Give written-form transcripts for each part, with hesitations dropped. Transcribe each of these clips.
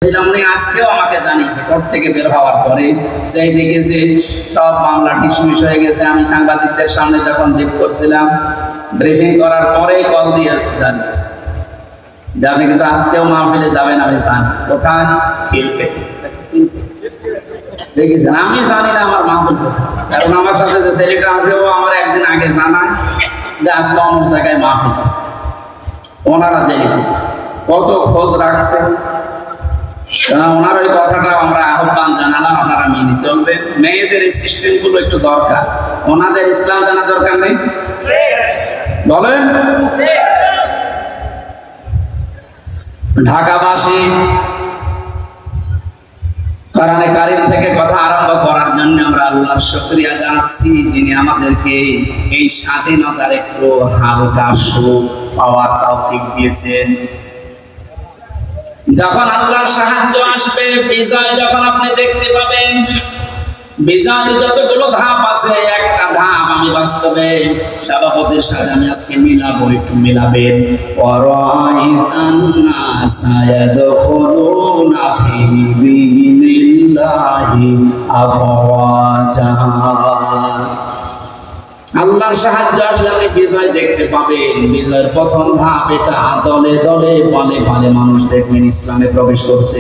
উনি আজকেও আমাকে জানিয়েছে কোর্ট থেকে বের হওয়ার পরে সেই দেখেছে সব মামলা ডিসমিস হয়ে গেছে। আমি সাংবাদিকদের সামনে যখন ব্রিফ করছিলাম, ব্রিফিং করার পরেই কল দিয়ে জানিয়েছে যে আপনি কিন্তু আজকেও মাহফিলে যাবেন। আমি জানি কোথায়, খিল খেতে দেখেছেন। আমি জানি না আমার মাহফিল কোথায়, কারণ আমার সাথে যে ছেলেটা আছে ও আমার একদিন আগে জানায় যে আজকে অন্য জায়গায় মাহফিল আছে। ওনারা জেনে ফেলেছে, কত খোঁজ রাখছে। ওনার ওই কথাটা আমরা আহ্বান জানালাম, আপনারা মেনে চলবেন। মেয়েদের এই সিস্টেম গুলো একটু দরকার, ওনাদের ইসলাম জানা দরকার নেই বলেন। ঢাকাবাসী কোরআনে কারীম থেকে কথা আরম্ভ করার জন্য আমরা আল্লাহর শুকরিয়া জানাচ্ছি, যিনি আমাদেরকে এই স্বাধীনতার একটু হালকা সুখ পাওয়ার তৌফিক দিয়েছেন। যখন আল্লাহর সাহায্য আসবে, বিজয় যখন আপনি দেখতে পাবেন, বিজয়ের যতগুলো ধাপ আছে, একটা ধাপ আমি বাস্তবে সভাপতির সাথে আমি আজকে মিলাবো, একটু মিলাবেন। ওয়ারাইতান নাসা ইয়াদখুলুনা ফি দীনিল্লাহি আফওয়াজা। আল্লাহর সাহায্য আসলে আপনি বিজয় দেখতে পাবেন। বিজয়ের প্রথম ধাপ এটা, দলে দলে পালে পালে মানুষ দেখবেন ইসলামে প্রবেশ করছে।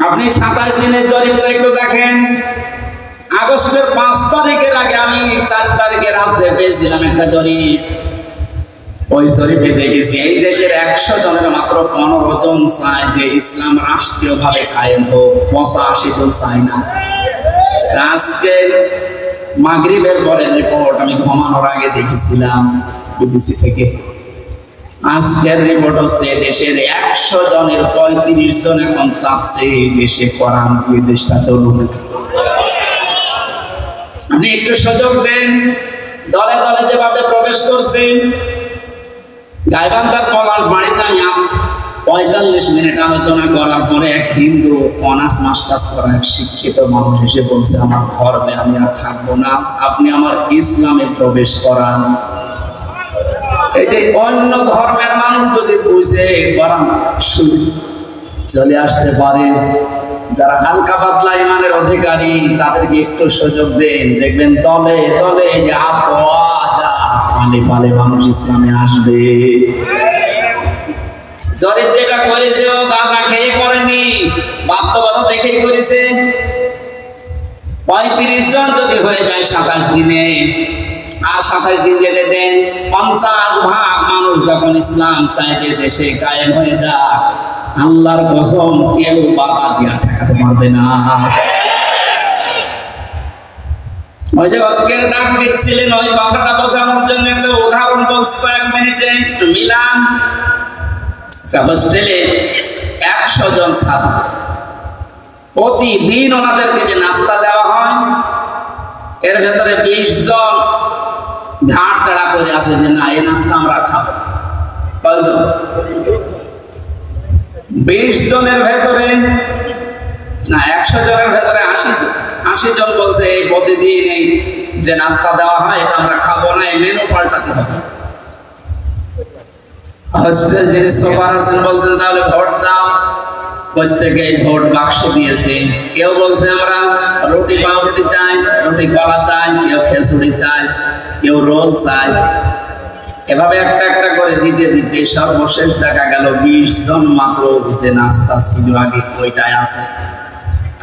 আপনি 27 দিনের জরিপটা একটু দেখেন। আগস্টের 5 তারিখের আগে আমি 4 তারিখের রাত্রে পেয়েছিলাম একটা জরিপ। ওই জরিপে দেখেছি এই দেশের 100 জনের মাত্র 15 জন চায় যে ইসলাম রাষ্ট্রীয় ভাবে কায়েম হোক, 85 জন চায় না। আজকে মাগরিবের পরে রিপোর্ট আমি ঘুমানোর আগে দেখেছিলাম বিবিসি থেকে। আজকের রিপোর্ট হচ্ছে দেশের 100 জনের 35 জন এখন চাচ্ছে দেশে কোরআন দিয়ে দেশটা চলুক। আপনি একটু সুযোগ দেন। দলে দলে যেভাবে প্রবেশ করছে, গাইবান্ধার পলাশ বাড়িতে আমি 45 মিনিট আলোচনা করার পরে এক হিন্দু অনার্স মাস্টার্স করা এক শিক্ষিত মানুষ এসে বলছে, আমার ধর্মে আমি আর থাকবো না, আপনি আমার ইসলামে প্রবেশ করান। এই যে অন্য ধর্মের মানুষ যদি বুঝে করান চলে আসতে পারে, যারা হালকা পাতলা ইমানের অধিকারী তাদেরকে একটু সুযোগ দেন, দেখবেন তলে তলে যে আফওয়াজা, পালে পালে মানুষ ইসলামে আসবে। জরিপ যেটা করেছে ও গাঁজা খেয়ে করেনি, বাস্তবতা দেখেই করেছে। 35 জন যদি হয়ে যায় 27 দিনে, আর 27 দিন যেতে দেন, 50% মানুষ যখন ইসলাম চাইতে দেশে কায়েম হয়ে যাক, আল্লাহর কসম কেউ বাধা দিয়া ঠেকাতে পারবে না। ওই যে অজ্ঞের ডাক দিচ্ছিলেন, ওই কথাটা বোঝানোর জন্য একটা উদাহরণ বলছি কয়েক মিনিটে মিলান। হোস্টেলে 100 জন ছাত্র, প্রতিদিন ওনাদেরকে যে নাস্তা দেওয়া হয়, এর ভেতরে 20 জন ঘাট তাড়া করে আছে যে না এই নাস্তা আমরা খাবো। কয়জন? 20 জনের ভেতরে না, 100 জনের ভেতরে 80 জন বলছে এই প্রতিদিন এই যে নাস্তা দেওয়া হয় এটা আমরা খাবো না, এই মেনু পাল্টাতে হবে। হোস্টেল যিনি সুপার আছেন বলছেন তাহলে ভোট দাও। প্রত্যেকে ভোট বাক্স দিয়েছে। কেউ বলছে আমরা রুটি পাউরুটি চাই, রুটি কলা চাই, কেউ খিচুড়ি চাই, কেউ রোল চাই। এভাবে একটা একটা করে দিতে দিতে সর্বশেষ দেখা গেল 20 জন মাত্র যে নাস্তা ছিল আগে ওইটাই আছে,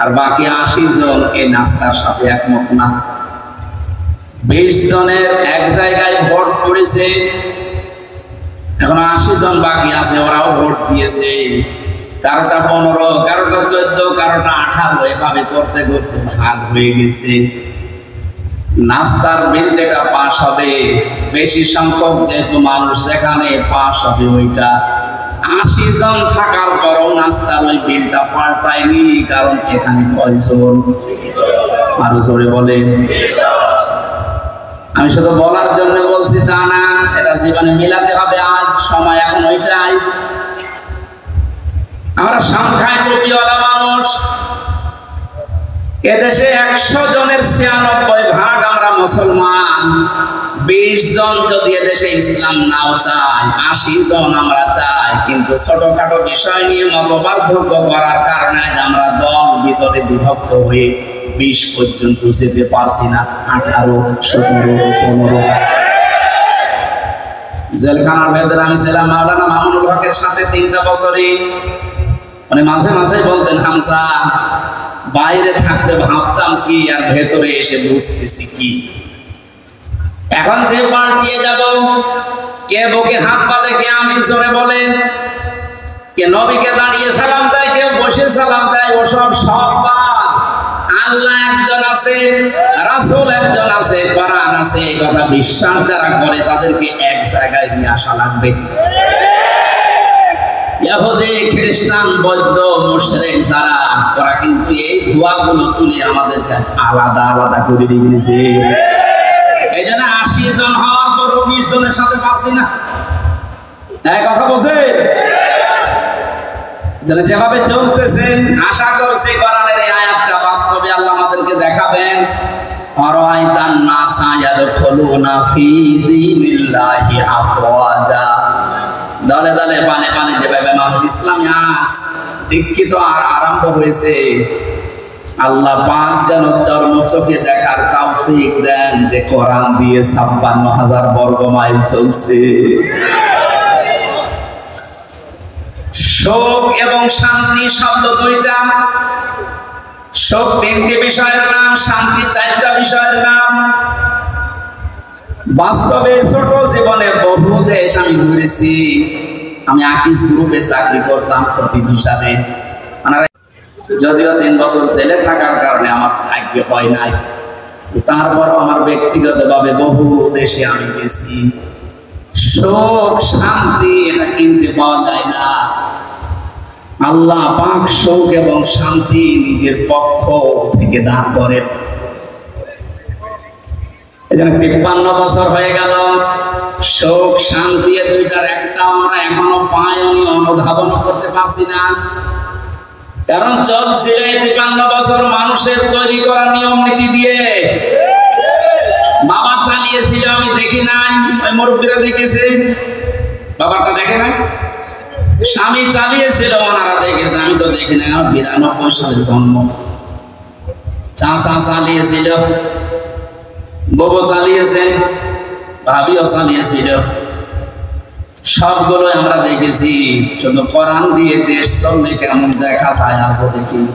আর বাকি 80 জন এই নাস্তার সাথে একমত না। 20 জনের এক জায়গায় ভোট পড়েছে, এখন 80 জন বাকি আছে, ওরাও ভোট দিয়েছে। কারোটা 15, কারোটা 14, কারোটা 18, এভাবে করতে করতে ভাগ হয়ে গেছে। নাস্তার বিল যেটা পাস হবে, বেশি সংখ্যক যেহেতু মানুষ যেখানে পাস হবে ওইটা, 80 জন থাকার পরও নাস্তার ওই বিলটা পাল্টায়নি। কারণ এখানে কয়জন? আরো জোরে বলেন। আমি শুধু বলার জন্য বলছি তা না, এটা জীবনে মিলাতে হবে। আজ সময় এখন ওইটাই। আমরা সংখ্যায় টুপিওয়ালা মানুষ। এদেশে 100 জনের 96 ভাগ আমরা মুসলমান। 20 জন যদি এদেশে ইসলাম নাও চায়, 80 জন আমরা চাই, কিন্তু ছোটখাটো বিষয় নিয়ে মতপার্থক্য করার কারণে আমরা দল ভিতরে বিভক্ত হয়ে 20 পর্যন্ত যেতে পারছি না। 18, 17, 15 জেলখানার ভেতরে আমি ছিলাম মাওলানা মামুনুল হকের সাথে 3টা বছরই। মানে মাঝে মাঝে বলতেন, হামজা বাইরে থাকতে ভাবতাম কি আর ভেতরে এসে বুঝতেছি কি। এখন যে পাল্টিয়ে যাব, কে বুকে হাত বাঁধে, কে আমিন জোরে বলে, কে নবীকে দাঁড়িয়ে সালাম দেয়, কেউ বসে সালাম দেয়, ওসব সব বাদ। আল্লাহ একজন আছে, রাসূল একজন আছে, কোরআন আছে, এই কথা বিশ্বাস যারা করে তাদেরকে এক জায়গায় নিয়ে আসা লাগবে। ইহুদি, খ্রিস্টান, বৌদ্ধ, মুশরিক যারা, ওরা কিন্তু এই ধোঁয়াগুলো তুলে আমাদেরকে আলাদা আলাদা করে রেখেছে। এই জন্য 80 জন হওয়ার পর 20 জনের সাথে পারছি না। এই কথা বলছে যেভাবে চলতেছে, আশা করছি কোরআনের এই আয়াতটা বাস্তবে আল্লাহ আমাদেরকে দেখাবেন। আরাইতান নাসা ইয়াদখুলুনা ফি দীনিল্লাহি আফওয়াজা, দলে দলে পানে পানে যেভাবে মানুষ ইসলামে আজ দীক্ষিত আর আরম্ভ হয়েছে, আল্লাহ পাক যেন চর্ম চোখে দেখার তৌফিক দেন যে কোরআন দিয়ে 56,000 বর্গ মাইল চলছে। শোক এবং শান্তি শব্দ দুইটা। শোক 3টি বিষয়ের নাম, শান্তি 4টা বিষয়ের নাম। বাস্তবে ছোট জীবনে বহু দেশ আমি ঘুরেছি। আমি আকিজ গ্রুপে চাকরি করতাম খতিব হিসাবে। যদিও 3 বছর জেলে থাকার কারণে আমার ভাগ্য হয় নাই, তারপর আমার ব্যক্তিগতভাবে বহু দেশে আমি গেছি। সুখ শান্তি এটা কিনতে পাওয়া যায় না। আল্লাহ পাক সুখ এবং শান্তি নিজের পক্ষ থেকে দান করেন। এখানে 53 বছর হয়ে গেল, সুখ শান্তি দুইটার একটা আমরা এখনো পাইনি, অনুধাবন করতে পারছি না। কারণ চলছিল 53 বছর মানুষের তৈরি করা নিয়ম নীতি দিয়ে। বাবা চালিয়েছিল, আমি দেখি নাই, ওই মুরব্বীরা দেখেছে, বাবাটা দেখে নাই। স্বামী চালিয়েছিল, ওনারা দেখেছে, আমি তো দেখি নাই। আমার 92 সালে জন্ম। চাচা চালিয়েছিল, বউ চালিয়েছে, ভাবিও চালিয়েছিল, সবগুলো আমরা দেখেছি। শুধু কোরআন দিয়ে দেশ চললে কেমন দেখা যায় আজও দেখিনি।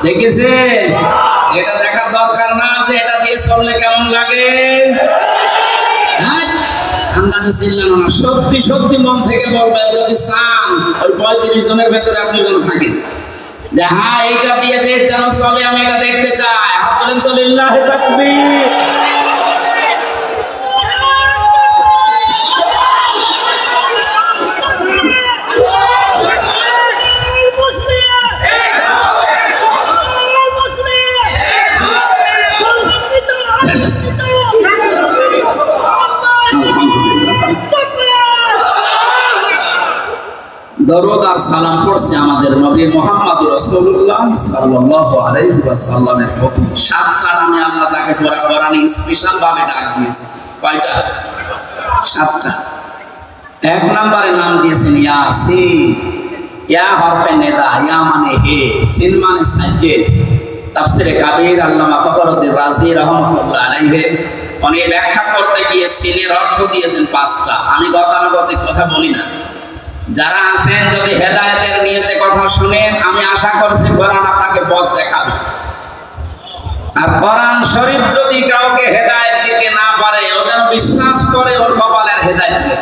দেখেছে এটা দেখার দরকার না যে এটা দিয়ে চললে কেমন লাগে। আন্দাজে চিনলেন না, সত্যি সত্যি মন থেকে বলবেন যদি চান ওই 35 জনের ভেতরে আপনি কেন থাকেন যে হ্যাঁ এইটা দিয়ে দেশ যেন চলে, আমি এটা দেখতে চাই। হাত বলেন তো লিল্লাহি তাকবীর। দরুদ আর সালাম পড়ছে আমাদের নবী মুহাম্মদ রাসূলুল্লাহ সাল্লাল্লাহু আলাইহি ওয়াসাল্লামের প্রতি। 7টা নামে আল্লাহ তাকে পুরা কোরআনে স্পেশাল ভাবে ডাক দিয়েছে। কয়টা? 7টা। 1 নম্বরে নাম দিয়েছেন ইয়াসিন। ইয়া হরফে নিদা, ইয়া মানে হে, সিন মানে সাইয়্যিদ। তাফসীরে কাবীর আল্লামা ফখরুদ্দীন রাজি রাহমাতুল্লাহ আলাইহি উনি ব্যাখ্যা করতে গিয়ে সিনের অর্থ দিয়েছেন 5টা। আমি গতানুগতিক কথা বলি না। যারা আছেন যদি হেদায়েতের নিয়তে কথা শুনেন, আমি আশা করছি কোরআন আপনাকে পথ দেখাবে। আর কোরআন শরীফ যদি কাউকে হেদায়েত দিতে না পারে, ও যেন বিশ্বাস করে ওর কপালের হেদায়েত নেই।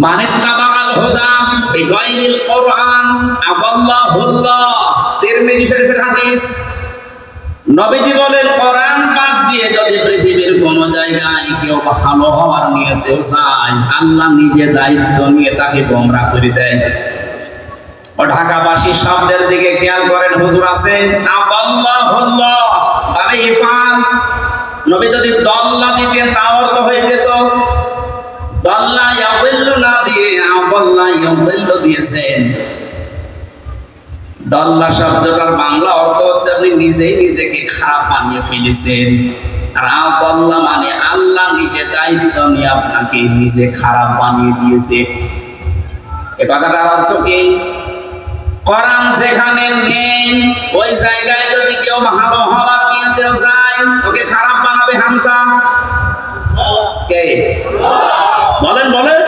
মানিত্তাবাল হুদা বিগাইরিল কোরআন আবাল্লাহুল্লাহ। তিরমিজি শরীফের হাদিস। নবীজি বলেন কোরআন বাদ দিয়ে যদি পৃথিবীর কোন জায়গায় কেউ ভালো হওয়ার নিয়তেও চায়, আল্লাহ নিজে দায়িত্ব নিয়ে তাকে গোমরাহ করে দেয়। ও ঢাকাবাসী শব্দের দিকে খেয়াল করেন, হুজুর আছে আবাল্লাহুল্লাহ তবে ইফাল। নবী যদি দল্লা দিতেন তা অর্থ হয়ে যেত দল্লা ইয়াদিল্লু না দিয়ে আবাল্লাহ ইয়াদিল্লু দিয়েছেন। দল্লা শব্দটার বাংলা অর্থ হচ্ছে আপনি নিজেই নিজেকে খারাপ বানিয়ে ফেলেছেন। আর আদাল্লা মানে আল্লাহ নিজে দায়িত্ব নিয়ে আপনাকে নিজে খারাপ বানিয়ে দিয়েছে। এ কথাটার অর্থ কি? কোরআন যেখানে নেই ওই জায়গায় যদি কেউ ভালো হওয়ার নিয়তে যায়, ওকে খারাপ বানাবে হামজা কে? বলেন বলেন।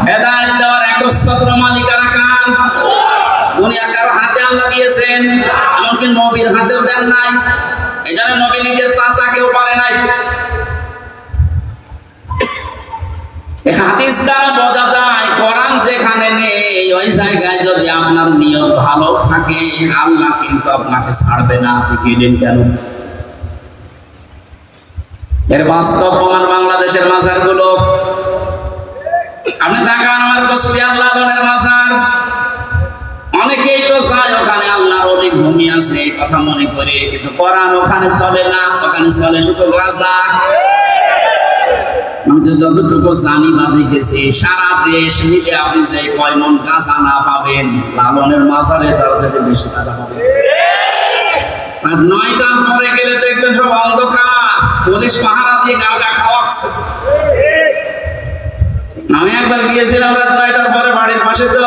হেদায়েত দেওয়ার একচ্ছত্র মালিকানা কার? দুনিয়া কারো হাতে আল্লাহ দিয়েছেন, এমনকি নবীর হাতেও দেন নাই। এখানে নবী নিজের চাচা কেউ পারে নাই। হাদিস দ্বারা বোঝা যায় কোরআন যেখানে নেই ওই জায়গায় যদি আপনার নিয়ত ভালো থাকে আল্লাহ কিন্তু আপনাকে ছাড়বে না। আপনি গেলেন কেন? এর বাস্তব প্রমাণ বাংলাদেশের মাজারগুলো। আপনি তাকান আমার কুষ্টিয়া আল্লাহর মাজার, অনেকেই তো চায় ওখানে আল্লাহর ওলি ঘুমিয়ে আছে এই কথা মনে করে, কিন্তু কোরআন ওখানে চলে না, ওখানে চলে শুধু গাঁজা। আমি তো যতটুকু জানি বা দেখেছি সারা দেশ মিলে আপনি যে কয় মন গাঁজা না পাবেন, লালনের মাজারে তার থেকে বেশি গাঁজা পাবেন। আর 9টার পরে গেলে দেখবেন সব অন্ধকার, পুলিশ পাহারা দিয়ে গাঁজা খাওয়াচ্ছে। আমি একবার গিয়েছিলাম রাত 9টার পরে বাড়ির পাশে, তো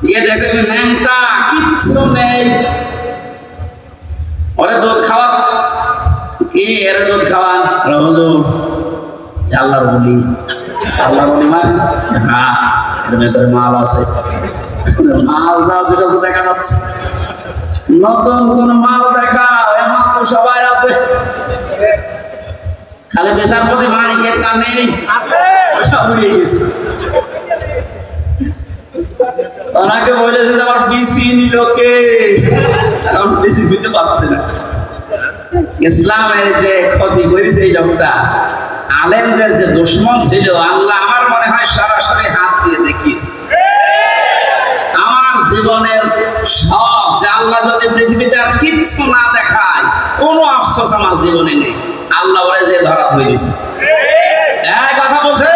গিয়ে দেখছেন ন্যাংটা কিচ্ছু নেই, ওরে দুধ খাওয়াচ্ছে। কি এর দুধ খাওয়ান? হুজুর আল্লাহর বলি। আল্লাহর বলি মানে হ্যাঁ, এর ভেতরে মাল আছে। মাল দাও যেটা তো দেখা যাচ্ছে, নতুন কোন মাল দেখা এমন তো সবাই আছে, খালি বেচার প্রতি মালিকের তা নেই, সব উড়িয়ে গেছে। ওনাকে বলেছে যে আমার বিসি নিল কে, এখন বিসি দিতে পারছে না। ইসলামের যে ক্ষতি করেছে এই লোকটা, আলেমদের যে দুশমন ছিল, আল্লাহ আমার মনে হয় সরাসরি হাত দিয়ে দেখিয়েছে। আমার জীবনের সব যে আল্লাহ যদি পৃথিবীতে আর কিচ্ছু না দেখায়, কোনো আফসোস আমার জীবনে নেই। আল্লাহ ওরে যে ধরা হয়েছে, এক কথা বলছে।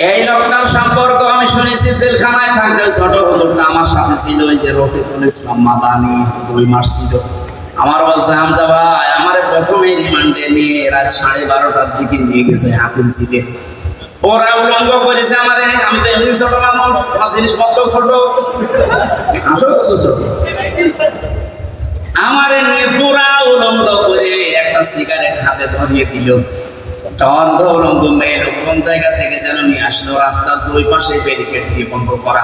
এই লোকটার সম্পর্ক আমি শুনেছি জেলখানায় থাকতে ছোট হুজুরটা আমার সাথে ছিল, ওই যে রফিকুল ইসলাম মাদানি, 2 মাস ছিল। আমার বলছে হামজা ভাই আমারে প্রথমে রিমান্ডে নিয়ে রাত 12:30টার দিকে নিয়ে গেছে হাতির ঝিলে। ওরা উলঙ্গ করেছে আমারে, আমি তো এমনি ছোট মানুষ, আমার জিনিসপত্র ছোট, আসলে ছোট। আমারে নিয়ে পুরা উলঙ্গ করে একটা সিগারেট হাতে ধরিয়ে দিল। অন্ধ উলঙ্গ মেয়ে লোক কোন জায়গা থেকে যেন নিয়ে আসলো, রাস্তার 2 পাশে ব্যারিকেড দিয়ে বন্ধ করা।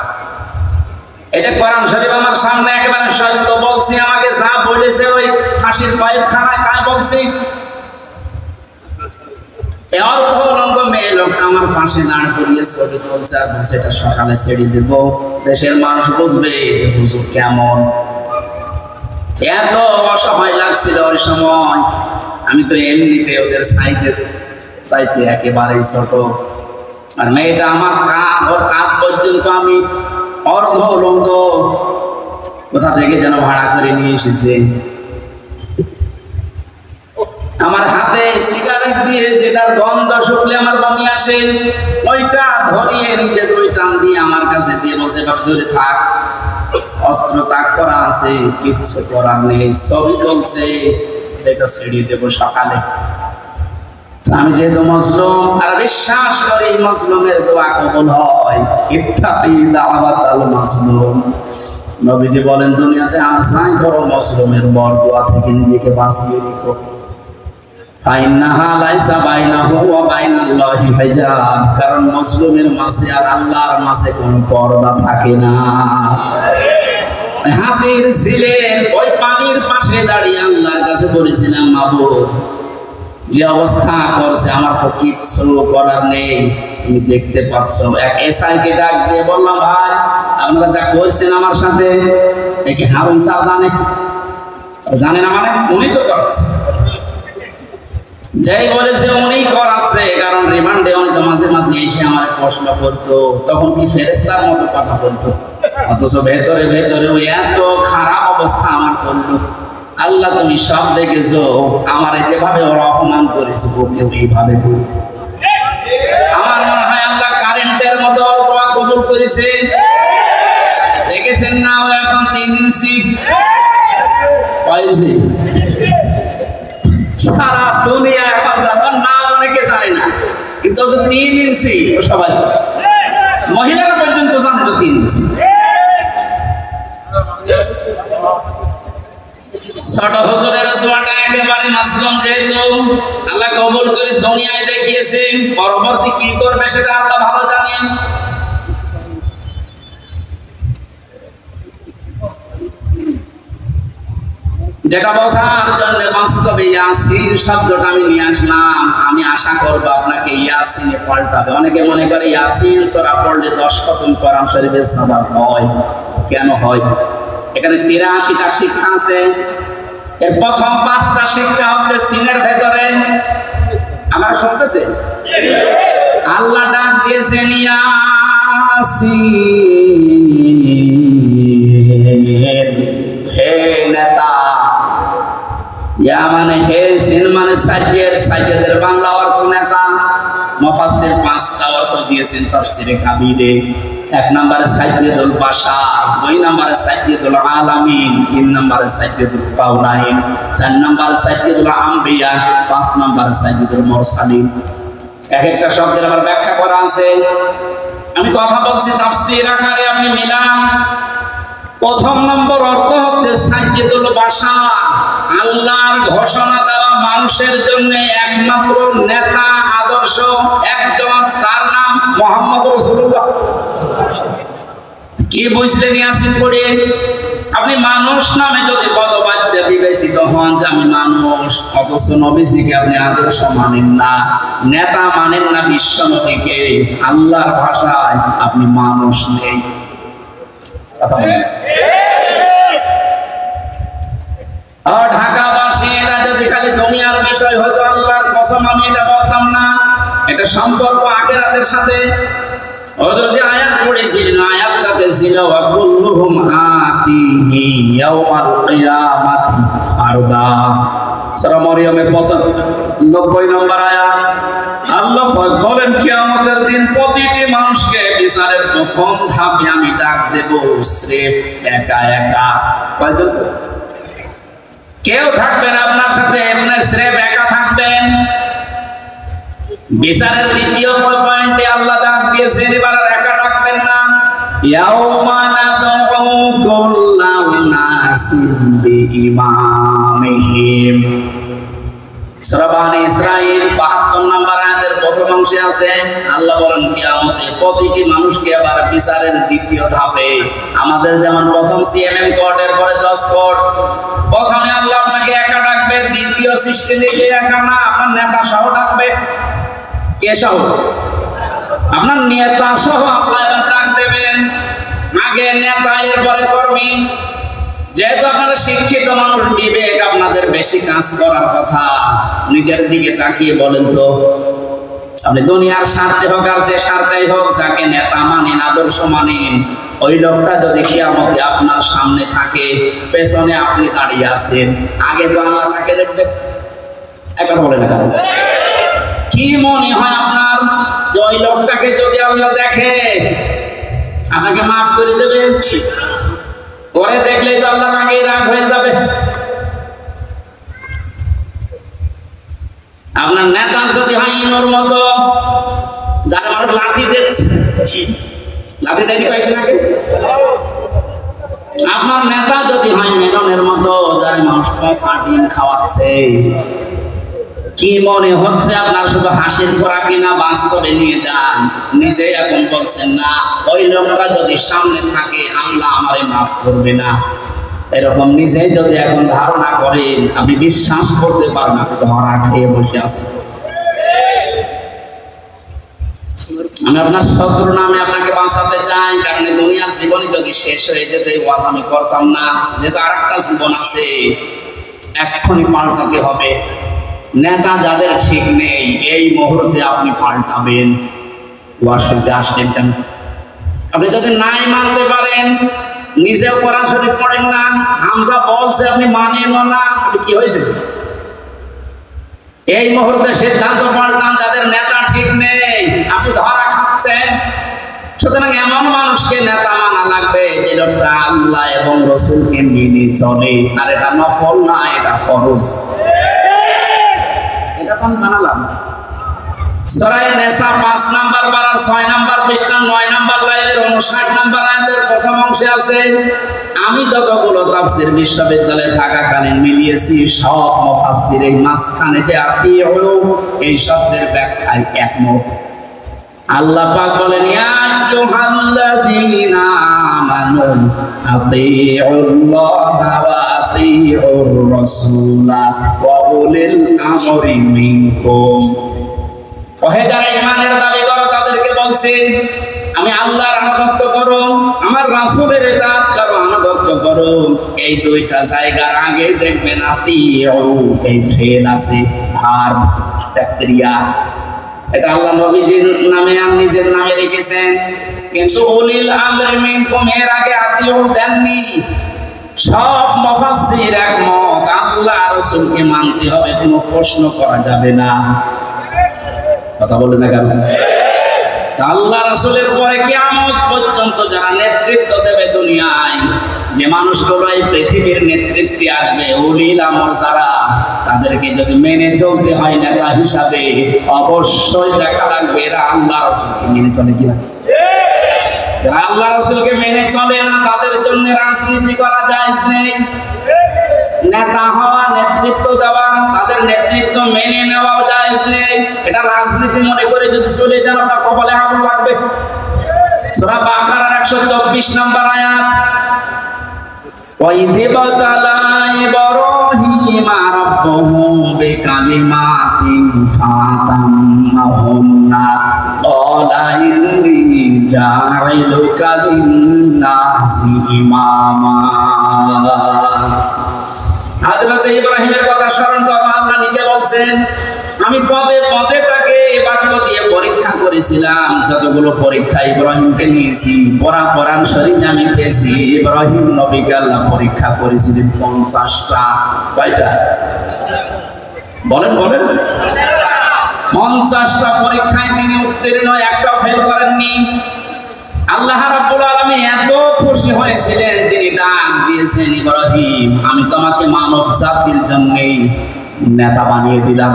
এটা কোরআন শরীফ আমার সামনে একেবারে সত্য বলছি, আমাকে যা বলেছে ওই ফাঁসির কয়েদখানায় তাই বলছি। অন্ধ উলঙ্গ মেয়ে লোকটা আমার পাশে দাঁড় করিয়ে ছবি তুলছে আর বলছে এটা সকালে ছেড়ে দেব, দেশের মানুষ বুঝবে যে হুজুর কেমন। এত অসহায় লাগছিল ওই সময়, আমি তো এমনিতে ওদের সাইজের চাইতে একেবারেই ছোট, আর মেয়েটা আমার ওর কাঁধ পর্যন্ত আমি অর্ধ উলঙ্গ, কোথা থেকে যেন ভাড়া করে নিয়ে এসেছে। আমার হাতে সিগারেট দিয়ে যেটার গন্ধ শুকলে আমার বমি আসে, ওইটা ধরিয়ে নিজে 2 টান দিয়ে আমার কাছে দিয়ে বলছে বাবা ধরে থাক, অস্ত্র তাক করা আছে, কিচ্ছু করার নেই, ছবি চলছে, সেটা ছেড়ে দেবো সকালে। আমি যেহেতু মজলুম আর বিশ্বাস করি মজলুমের দোয়া কবুল হয়, ইত্তাকি দাওয়াতাল মাজলুম। নবীজি বলেন দুনিয়াতে আশাই করো মজলুমের বরদোয়া থেকে নিজেকে বাঁচিয়ে নিকো, ফাইন্নাহা লাইসা বাইনাহু ওয়া বাইনাল্লাহি হিজাব, কারণ মজলুমের মাঝে আর আল্লাহর মাঝে কোনো পর্দা থাকে না। হাতির ঝিলে ওই পানির পাশে দাঁড়িয়ে আল্লাহর কাছে বলেছিলাম মাবুদ যে অবস্থা করছে আমার তো কিচ্ছু করার নেই, তুমি দেখতে পাচ্ছ। এক এসআইকে ডাক দিয়ে বললাম ভাই আপনারা যা করছেন আমার সাথে কি হারুন স্যার জানে না? মানে উনি তো করছে, যাই বলেছে উনি করাচ্ছে, কারণ রিমান্ডে অনেক মাঝে মাঝে এসে আমার প্রশ্ন করতো, তখন কি ফেরেশতার মতো কথা বলতো, অথচ ভেতরে ভেতরে ওই এত খারাপ অবস্থা আমার করলো। আল্লাহ তুমি সব দেখেছো, আমার যেভাবে ওরা অপমান করেছে ওকেও এইভাবে করবে। করেছে, দেখেছেন না? ও এখন 3 ইঞ্চি। কয় ইঞ্চি? সারা দুনিয়া এখন যাবার নাম অনেকে জানে না, কিন্তু 3 ইঞ্চি ও সবাই জানে। মহিলারা পর্যন্ত জানে তো 3 ইঞ্চি। ছোট হুজুরের দোয়াটা একেবারে মাসলুম, যেহেতু আল্লাহ কবুল করে দুনিয়ায় দেখিয়েছেন, পরবর্তী কি করবে সেটা আল্লাহ ভালো জানেন। যেটা বোঝার জন্য বাস্তবে ইয়াসিন শব্দটা আমি নিয়ে আসলাম। আমি আশা করবো আপনাকে ইয়াসিনে পাল্টাবে। অনেকে মনে করে ইয়াসিন সূরা পড়লে 10 খতম কোরআন শরীফের সওয়াব হয়। কেন হয়? এখানে 83টা শিক্ষা আছে। এর প্রথম 5টা শিক্ষা হচ্ছে সিনের ভেতরে। আমার শুনতেছে? আল্লাহ ডাক দিয়েছেন ইয়াসিন, হে নেতা। ইয়া মানে হে, সিন মানে সাজ্জেদ, সাজ্জেদের বাংলা অর্থ নেতা। মুফাসসির 5টা অর্থ দিয়েছেন তাফসীরে কাবীরে। 1 নম্বরে সাজ্জেদুল বাশার, 2 নম্বরে সাজ্জেদুল আলামিন, 3 নম্বরে সাজ্জেদুল কাউনাইন, 4 নম্বরে সাজ্জেদুল আম্বিয়া, 5 নম্বরে সাজ্জেদুল মুরসালিন। এক একটা শব্দের আবার ব্যাখ্যা করা আছে। আমি কথা বলছি তাফসীর আকারে, আপনি মিলান। প্রথম নম্বর অর্থ হচ্ছে সাজ্জেদুল বাশার, আল্লাহর ঘোষণা দেওয়া মানুষের জন্য একমাত্র নেতা আদর্শ একজন, তার নাম মুহাম্মদ রাসূলুল্লাহ। কি বুঝলেন ইয়াসিন পড়ে? আপনি মানুষ নামে যদি পদবাচ্য বিবেচিত হন যে আমি মানুষ, অথচ নবীজিকে আপনি আদর্শ মানেন না, নেতা মানেন না, বিশ্ব নবীকে, আল্লাহর ভাষায় আপনি মানুষ নেই। কথা বলেন। ঢাকাবাসী, এটা যদি খালি দুনিয়ার বিষয় হতো, আল্লাহর কসম আমি এটা বলতাম না। এটা সম্পর্ক আখিরাতের সাথে। ও যদি আয়াত পড়েছিলেন, আয়াতটাতে ছিল ওয়াকুল্লুহুম আতিহি ইয়াউমাল কিয়ামাতি ফারদা। সূরা মরিয়মের 90 নম্বর আয়াত। আল্লাহ পাক বলেন, কিয়ামতের দিন প্রতিটি মানুষকে বিচারের প্রথম ধাপে আমি ডাক দেব স্রেফ একা একা। কয়জন? কেউ থাকবেন আপনার সাথে, আপনার স্রেফ একা থাকবেন। বিচারের দ্বিতীয় পয়েন্টে আল্লাহ ডাক দিয়েছেন, এবার একা ডাকবেন না। ইয়াউমা নাদউ কুল্লা উনাসিন বিইমামিহিম। সূরা বানী ইসরাঈল ৭২ নম্বর আয়াতের প্রথম অংশে আছে, আল্লাহ বলেন কিয়ামতে প্রতিটি মানুষকে আবার বিচারের দ্বিতীয় ধাপে, আমাদের যেমন প্রথম সিএমএম কোর্ট, এরপরে জজ কোর্ট, প্রথমে আল্লাহ আপনাকে একা ডাকবে, দ্বিতীয় সিস্টেমে একা না, আপনার নেতা সহ ডাকবে। কে সহ? আপনার নেতা সহ আল্লাহ এবার ডাক দেবেন। আগে নেতা, এরপরে কর্মী। যেহেতু আপনারা শিক্ষিত মানুষ, বিবেক আপনাদের বেশি কাজ করার কথা। নিজের দিকে তাকিয়ে বলেন তো, আপনি দুনিয়ার স্বার্থে হোক আর যে স্বার্থেই হোক, যাকে নেতা মানেন, আদর্শ মানেন, ওই লোকটা যদি কিয়ামতে আপনার সামনে থাকে, পেছনে আপনি দাঁড়িয়ে আছেন, আগে তো আল্লাহ তাকে দেখবে। একবার বলে না কারণ কি মনে হয় আপনার যে ওই লোকটাকে যদি আল্লাহ দেখে আপনাকে মাফ করে দেবে? করে দেখলেই তো আল্লাহর আগে রাগ হয়ে যাবে। আপনার নেতা যদি হয় ইনোর মতো, যারা মানুষ লাঠি দেখছে, লাঠি দেখি কয়েকদিন আগে, আপনার নেতা যদি হয় মেননের মতো, যারা মানুষ পচা ডিম খাওয়াচ্ছে, কি মনে হচ্ছে আপনার শুধু হাসির খোরাকি না, বাস্তবে নিয়ে যান। নিজে এখন বলছেন না, ওই লোকটা যদি সামনে থাকে আল্লাহ আমারে মাফ করবে না, এরকম নিজেই যদি এখন ধারণা করেন, আপনি বিশ্বাস করতে পারেন আপনি ধরা খেয়ে বসে আছেন। আমি আপনার শত্রু না, আমি আপনাকে বাঁচাতে চাই। কারণ দুনিয়ার জীবনে যদি শেষ হয়ে যেত এই ওয়াজ আমি করতাম না। যেহেতু আরেকটা জীবন আছে, এক্ষুনি পাল্টাতে হবে। নেতা যাদের ঠিক নেই, এই মুহূর্তে আপনি পাল্টাবেন। ওয়াশরুমে আসলেন কেন? আপনি যদি নাই মানতে পারেন, নিজেও কোরআন শরীফ পড়েন না, হামজা বলছে আপনি মানেন না, আপনি কি হয়েছে? এই মুহূর্তে সিদ্ধান্ত পাল্টান। যাদের নেতা ঠিক নেই, আপনি ধরা খাচ্ছেন, সুতরাং এমন মানুষকে নেতা মানা লাগবে যে লোকটা আল্লাহ এবং রাসূলকে মেনে চলে, আর এটা নফল না, এটা ফরজ। এটা কোন মানালাম? সূরা নিসা 5 নাম্বার পারা 6 নাম্বার পৃষ্ঠা 9 নাম্বার লাইনের 59 নাম্বার আয়াতের প্রথম অংশে আছে। আমি যতগুলো তাফসীর বিশ্ববিদ্যালয়ে থাকাকালীন মিলিয়েছি, সব মুফাসসির এই মাঝখানে যে আতিউ এই শব্দের ব্যাখ্যায় একমত। আল্লাহ পাক বলেন, ইয়া আইয়ুহাল্লাযীনা আমানু আতিউল্লাহা ওয়া আতিউর রাসূলা ওয়া উলিল আমরি মিনকুম। ওহে যারা ঈমানের দাবি করো তাদেরকে বলছি, আমি আল্লাহর আনুগত্য করো, আমার রাসূলের ইতাআত করো, আনুগত্য করো। এই দুইটা জায়গার আগে দেখবেন আতিউ এই ফেল আছে, ভার্ব, ক্রিয়া। এটা আল্লাহ নবীজির নামে আর নিজের নামে রেখেছেন, কিন্তু উলিল আমরি মিনকুম এর আগে আতিউ দেননি। সব মুফাসসির একমত, আল্লাহ রাসূলকে মানতে হবে, কোনো প্রশ্ন করা যাবে না। কথা বলে না কেন? আল্লাহ রাসূলের পরে কিয়ামত পর্যন্ত যারা নেতৃত্ব দেবে দুনিয়ায়, যে মানুষগুলো এই পৃথিবীর নেতৃত্বে আসবে, উলিল আমর যারা, তাদেরকে যদি মেনে চলতে হয় নেতা হিসাবে, অবশ্যই দেখা লাগবে এরা আল্লাহ রাসূলকে মেনে চলে কিনা। যারা আল্লাহ রাসূলকে মেনে চলে না, তাদের জন্য রাজনীতি করা জায়েজ নেই। নেতা হওয়া, নেতৃত্ব দেওয়া, তাদের নেতৃত্ব মেনে নেওয়া জায়েজ নেই। এটা রাজনীতি মনে করে যদি চলে যান, আপনার কপালে আগুন লাগবে। সূরা বাকারার 124 নাম্বার আয়াত, وَإِذِ ابْتَلَى إِبْرَاهِيمَ رَبُّهُ بِكَلِمَاتٍ فَأَتَمَّهُنَّ قَالَ إِنِّي جَاعِلُكَ لِلنَّاسِ إِمَامًا। হযরত ইব্রাহিমের কথা স্মরণ করো, আল্লাহ নিজে বলছেন, আমি পদে পদে তাকে বাক্য দিয়ে পরীক্ষা করেছিলাম। যতগুলো পরীক্ষা ইব্রাহিমকে নিয়েছি, কোরআন শরীফে আমি পেয়েছি, ইব্রাহিম নবীকে আল্লাহ পরীক্ষা করেছিলেন 50টা। কয়টা বলেন বলেন? 50টা পরীক্ষায় তিনি উত্তীর্ণ, একটাও ফেল করেননি। আল্লাহ রাব্বুল আলামিন এত খুশি হয়েছিলেন, তিনি ডাক দিয়েছেন, ইব্রাহিম আমি তোমাকে মানব জাতির জন্য নেতা বানিয়ে দিলাম।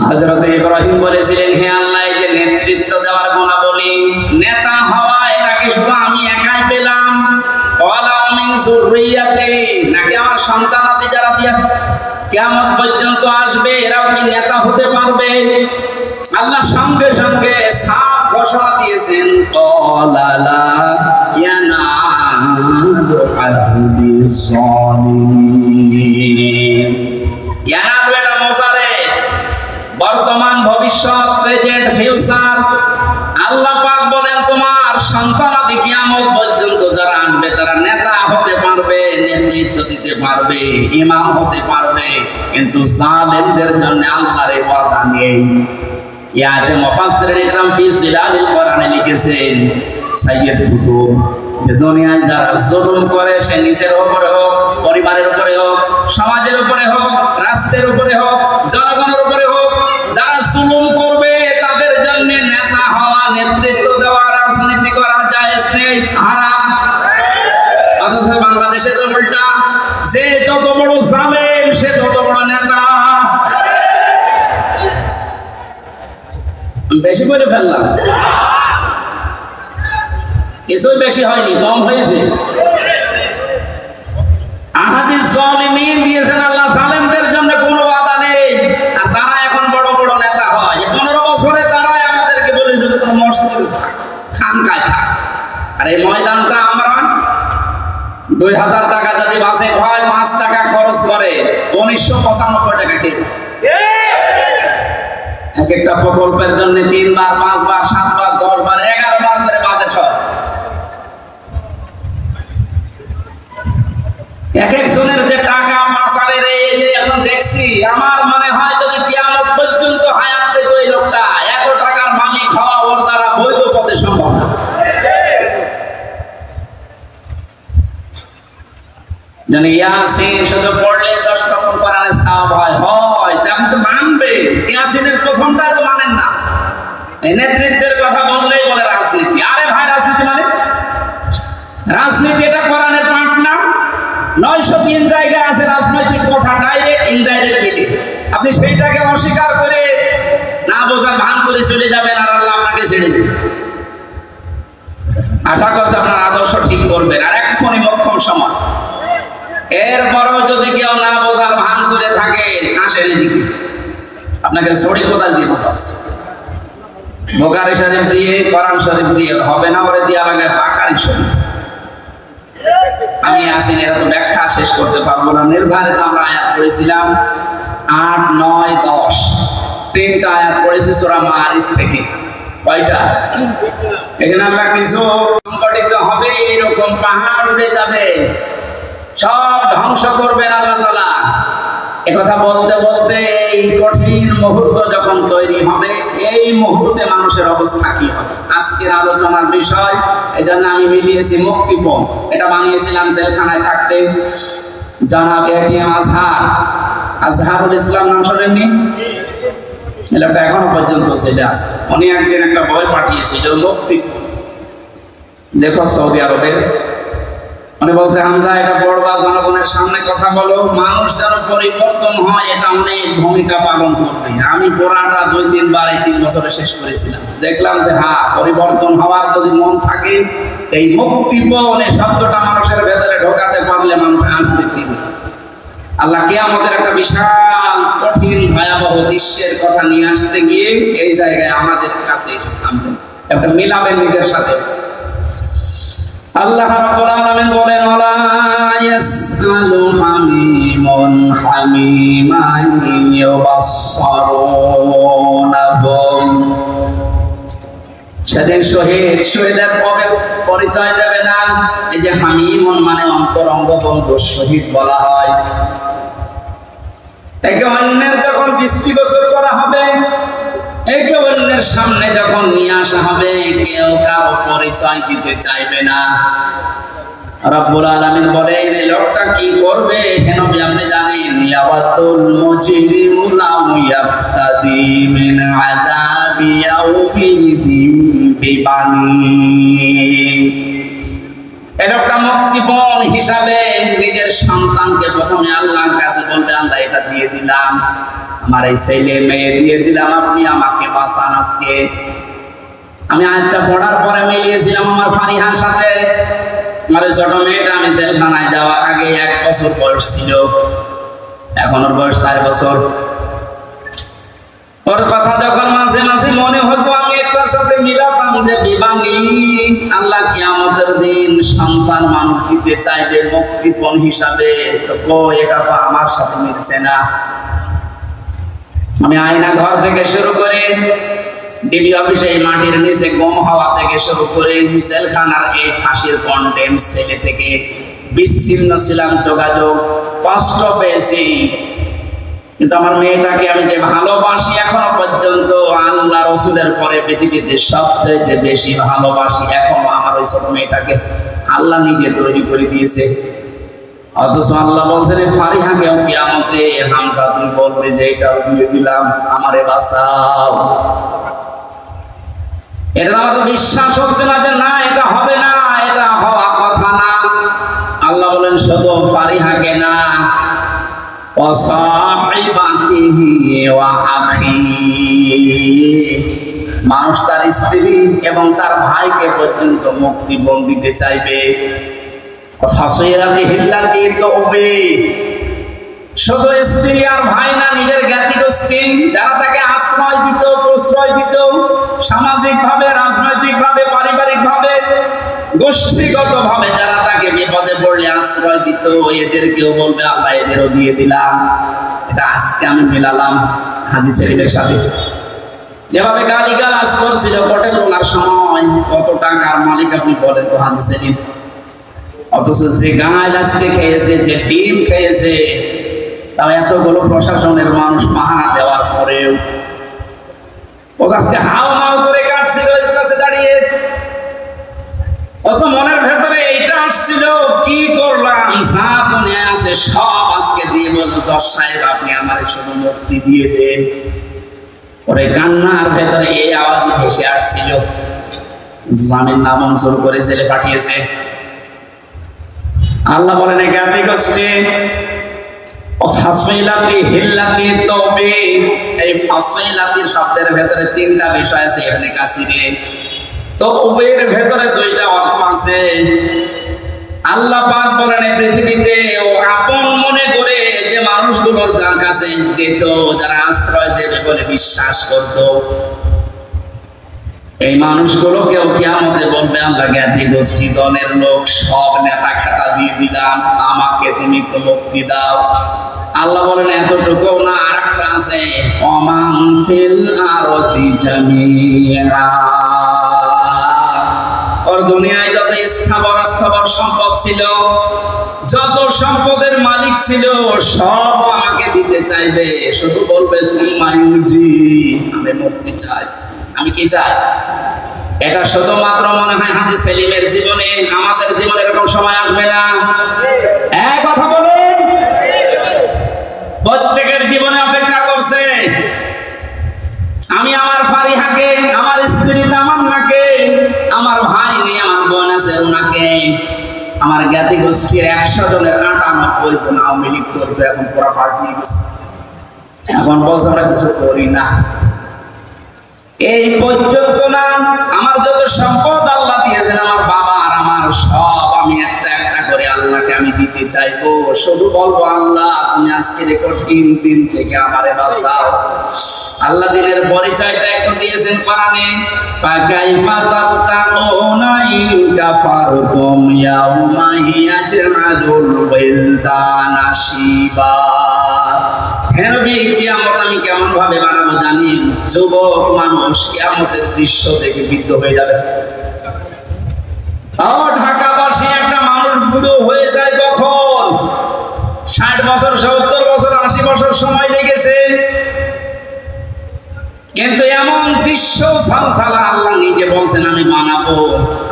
হযরত ইব্রাহিম বলেছিলেন, হে আল্লাহ, এই যে নেতৃত্ব দেওয়ার গুণাবলী, নেতা হওয়া, এটা কি শুধু আমি একাই পেলাম? ওয়ালা মিন যুররিয়াতি, নাকি আমার সন্তানাদি যারা দিয়া কিয়ামত পর্যন্ত আসবে এরাও কি নেতা হতে পারবে? আল্লাহ সঙ্গে সঙ্গে সাফ ঘোষণা দিয়েছেন, ক্বালা লা ইয়ানালু আহদিস যালিমিন। ইয়ানালু এটা মুসারে, বর্তমান, ভবিষ্যৎ, প্রেজেন্ট, ফিউচার। আল্লাহ পাক বলেন, তোমার সন্তানাদি কিয়ামত পর্যন্ত যারা আসবে তারা নেতা হতে পারবে, নেতৃত্ব দিতে পারবে, ইমাম হতে পারবে, কিন্তু জালেমদের জন্য আল্লাহর এই ওয়াদা নেই। ইয়াতে মুফাসসিরিন ইকরাম ফি জিলালিল কোরআনে লিখেছেন, সাইয়্যিদ কুতুব, যে দুনিয়ায় যারা জুলুম করে, সে নিজের উপরে হোক, পরিবারের উপরে হোক, সমাজের উপরে হোক, রাষ্ট্রের উপরে হোক, জনগণের উপরে হোক, যারা জুলুম করবে তাদের জন্য নেতা হওয়া, নেতৃত্ব দেওয়া, রাজনীতি করা জায়েজ নেই, হারাম। অথচ বাংলাদেশে তো উল্টা, যে যত বড় জালেম সে তত বড় নেতা। বেশি করে ফেললাম? কিছুই বেশি হয়নি, কম হয়েছে। আহাদিস জালিমিন দিয়েছেন আল্লাহ, জালেমদের জন্য কোনো ওয়াদা নেই, আর তারা এখন বড় বড় নেতা হয়। 15 বছরে তারা আমাদেরকে বলেছিল কোনো মসজিদে থাক, খানকায় থাক, আর এই ময়দানটা আমরা 2000 টাকা যদি বাজেট হয়, 5 টাকা খরচ করে 1995 টাকা খেয়ে এক একটা প্রকল্পের জন্য 3 বার, 5 বার, 7 বার, 10 বার, 11 বার করে বাজেট হয়। এক একজনের যে টাকা পাচারের এই যে এখন দেখছি, আমার মনে হয় যদি কিয়ামত পর্যন্ত হায়াত পেত এই লোকটা, এত টাকার মালিক হওয়া ওর দ্বারা বৈধ পথে সম্ভব না। জানি ইয়াসিন শুধু পড়লে 10 কখন কোরআনের সওয়াব হয়, হয় তা আপনি তো মানবে। ইয়াসিনের প্রথমটা তো মানেন না, এই নেতৃত্বের কথা বললেই বলে রাজনীতি। আরে ভাই রাজনীতি মানে রাজনীতি এটা কোরআনের পাঠ না। 903 জায়গায় আছে রাজনৈতিক কথা, ডাইরেক্ট ইনডাইরেক্ট মিলে। আপনি সেইটাকে অস্বীকার করে না বোঝার ভান করে চলে যাবেন আর আল্লাহ আপনাকে ছেড়ে দেবে। আশা করছি আপনার আদর্শ ঠিক করবেন আর এক্ষুনি মোক্ষম সময়। এরপরও যদি কেউ না বোঝার ভান করে থাকে আসেন এদিকে, আপনাকে ছড়ি কোদাল দিয়ে বসাচ্ছে। বুখারী শরীফ দিয়ে কোরআন শরীফ দিয়ে হবে না, ওরে দিয়ে লাগায় বাখারি শরীফ। আমি আসিনি, এরা তো ব্যাখ্যা শেষ করতে পারবো না। নির্ধারিত আমরা আয়াত পড়েছিলাম 8, 9, 10 তিনটা আয়াত পড়েছি সূরা মারিস থেকে। কয়টা? এখানে আমরা কিছু সংগঠিত হবে, এরকম পাহাড় উড়ে যাবে, সব ধ্বংস করবেন আল্লাহ তাআলা। একথা বলতে বলতে এই কঠিন মুহূর্ত যখন তৈরি হবে, এই মুহূর্তে মানুষের অবস্থা কি হবে আজকের আলোচনার বিষয়। এজন্য আমি মিলিয়েছি মুক্তিপণ। এটা বানিয়েছিলাম জেলখানায় থাকতে। জনাব এটিএম আজহারুল ইসলাম নাম শোনেননি? এলাকা এখনো পর্যন্ত ছেলে আছে। উনি একদিন একটা বই পাঠিয়েছিল মুক্তিপণ, লেখক সৌদি আরবের। উনি বলছে হামজা এটা পড়বা, জনগণের সামনে কথা বলো, মানুষ যেন পরিবর্তন হয়, এটা অনেক ভূমিকা পালন করবে। আমি পড়াটা 2-3 বার এই 3 বছরে শেষ করেছিলাম। দেখলাম যে হ্যাঁ, পরিবর্তন হওয়ার যদি মন থাকে, এই মুক্তিপণ এই শব্দটা মানুষের ভেতরে ঢোকাতে পারলে মানুষ আসবে ফিরে। আল্লাহ কিয়ামতের একটা বিশাল কঠিন ভয়াবহ দৃশ্যের কথা নিয়ে আসতে গিয়ে এই জায়গায় আমাদের কাছে এসে থামবেন, একটা মিলাবেন নিজের সাথে। আল্লাহ রাব্বুল আলামিন বলেন ওয়ালা ইয়াসআলু হামিমুন হামিমান ইউবাসসারুনাহুম। সেদিন শহীদের পরিচয় দেবে না। এই যে হামিমুন মানে অন্তরঙ্গ বন্ধু, শহীদ বলা হয়। একে অন্যের যখন দৃষ্টিগোচর করা হবে, একে অন্যের সামনে যখন নিয়ে আসা হবে, কেউ কারো পরিচয় দিতে চাইবে না। রব্বুল আলামিন বলেন এই লোকটা কি করবে হে নবী আপনি জানেন, ইয়াওয়াতুল মুজরিমু লাউ ইয়াফতাদি মিন আযাবি ইয়াউমিযিন বিবানি। এই লোকটা মুক্তিপণ হিসাবে নিজের সন্তানকে প্রথমে আল্লাহর কাছে বলবে, আল্লাহ এটা দিয়ে দিলাম, আমার এই ছেলে মেয়ে দিয়ে দিলাম, আপনি আমাকে বাঁচান আজকে। আমি আয়াতটা পড়ার পরে মিলিয়েছিলাম আমার ফারিহার সাথে। আমার ছোট মেয়েটা আমি জেলখানায় যাওয়ার আগে 1 বছর বয়স ছিল, এখন ওর বয়স 4 বছর। ওর কথা যখন মাঝে মাঝে মনে হতো আমি একটার সাথে মিলাতাম যে বিবানী, আল্লাহ কিয়ামতের দিন সন্তান মানুষ দিতে চাইবে মুক্তিপণ হিসাবে, তো এটা তো আমার সাথে মিলছে না। আমি আয়না ঘর থেকে শুরু করে ডিবি অফিসে এই মাটির নিচে গম হওয়া থেকে শুরু করে জেলখানার এই ফাঁসির কন্ডেম ছেলে থেকে বিচ্ছিন্ন ছিলাম, যোগাযোগ কষ্ট পেয়েছি। কিন্তু আমার মেয়েটাকে আমি যে ভালোবাসি এখনো পর্যন্ত, আল্লাহ রাসূলের পরে পৃথিবীতে সবচেয়ে বেশি ভালোবাসি এখনো আমার ওই ছোট মেয়েটাকে। আল্লাহ নিজে তৈরি করে দিয়েছে। অথচ আল্লাহ বলছেন ফারিহাকে কিয়ামতে হামজা তুমি বলবে যে এটাও দিয়ে দিলাম, আমারে বাঁচাও। এটা আমার বিশ্বাস হচ্ছে না যে না এটা হবে না, এটা হওয়া কথা না। আল্লাহ বলেন শুধু ফারিহাকে না, ওয়াসাহিবাতিহি ওয়া আখি, মানুষ তার স্ত্রী এবং তার ভাইকে পর্যন্ত মুক্তিপণ দিতে চাইবে। শুধু স্ত্রী আর ভাই না, নিজের জ্ঞাতি গোষ্ঠী যারা তাকে আশ্রয় দিত, প্রশ্রয় দিত, সামাজিক ভাবে, রাজনৈতিক ভাবে, পারিবারিক ভাবে, গোষ্ঠীগত ভাবে যারা তাকে বিপদে পড়লে আশ্রয় দিত, এদেরকেও বলবে আল্লাহ এদেরও দিয়ে দিলাম। এটা আজকে আমি মেলালাম হাজী সেলিমের সাথে। যেভাবে গালিগালাজ করছিল কোর্টে তোলার সময়, কত টাকার মালিক আপনি বলেন তো হাজী সেলিম। অথচ যে গাল আজকে খেয়েছে, যে ডিম খেয়েছে, তাও এতগুলো প্রশাসনের মানুষ পাহারা দেওয়ার পরেও ও কাছকে হাও মাও করে কাটছিল কাছে দাঁড়িয়ে। অত মনের ভেতরে এইটা আসছিল কি করলাম, যা দুনিয়া আছে সব আজকে দিয়ে বলল জজ সাহেব আপনি আমার শুধু মুক্তি দিয়ে দেন। ওরে কান্নার ভেতরে এই আওয়াজই ভেসে আসছিল, জামিন নামঞ্জুর করে জেলে পাঠিয়েছে। আল্লাহ বলেন জ্ঞাতি গোষ্ঠী এই ফাসিলাতির শব্দের ভেতরে তিনটা বিষয় আছে এখানে কাসিরে, তো উবের ভেতরে দুইটা অর্থ আছে। আল্লাহ পাক বলেন এই পৃথিবীতে ও আপন মনে করে যে মানুষগুলোর যার কাছে যেত, যারা আশ্রয় দেবে বলে বিশ্বাস করত, এই মানুষগুলোকেও কিয়ামতে বলবে আল্লাহ জ্ঞাতি গোষ্ঠী দলের লোক সব নেতা খাতা দিয়ে দিলাম, আমাকে তুমি একটু মুক্তি দাও। আল্লাহ বলেন এতটুকু না, আরেকটা আছে ওমান ফিল আরদি জামিআ, ওর দুনিয়ায় যত স্থাবর অস্থাবর সম্পদ ছিল, যত সম্পদের মালিক ছিল সব আমাকে দিতে চাইবে, শুধু বলবে সুম্মায়ুজি, আমি মুক্তি চাই। আমি কি চাই? এটা শুধুমাত্র মনে হয় হাজী সেলিমের জীবনে, আমাদের জীবনে এরকম সময় আসবে না। এক কথা বলুন, প্রত্যেকের জীবনে অপেক্ষা করছে। আমি আমার ফারিহাকে, আমার স্ত্রী তামান্নাকে, আমার ভাই নেই, আমার বোন আছে ওনাকে, আমার জ্ঞাতি গোষ্ঠীর 100 জনের 98 জন আওয়ামী লীগ করতো, এখন পুরা পাল্টিয়ে গেছে। এখন বলছে আমরা কিছু করি না। এই পর্যন্ত না, আমার যত সম্পদ আল্লাহ দিয়েছেন, আমার বাবা আর আমার সব আমি একটা একটা করে আল্লাহকে আমি দিতে চাইবো, শুধু বলবো আল্লাহ তুমি আজকের কঠিন দিন থেকে আমারে বাঁচাও। আল্লাহ দিনের পরিচয়টা একটু দিয়েছেন কোরআনে, ফাকাইফা তাত্তাকুনা ইন কাফারতুম ইয়াউমা ইয়াজআলুল ওয়ালদানা শিবা। হে নবী, কিয়ামত আমি কেমন ভাবে বানাবো জানেন? যুবক মানুষ কিয়ামতের দৃশ্য দেখে বিদ্ধ হয়ে যাবে। ঢাকাবাসী একটা মানুষ বুড়ো হয়ে যায় তখন 60 বছর, 70 বছর, 80 বছর সময় লেগেছে, কিন্তু এমন দৃশ্য সালসালা আল্লাহ নিজে বলছেন আমি বানাবো।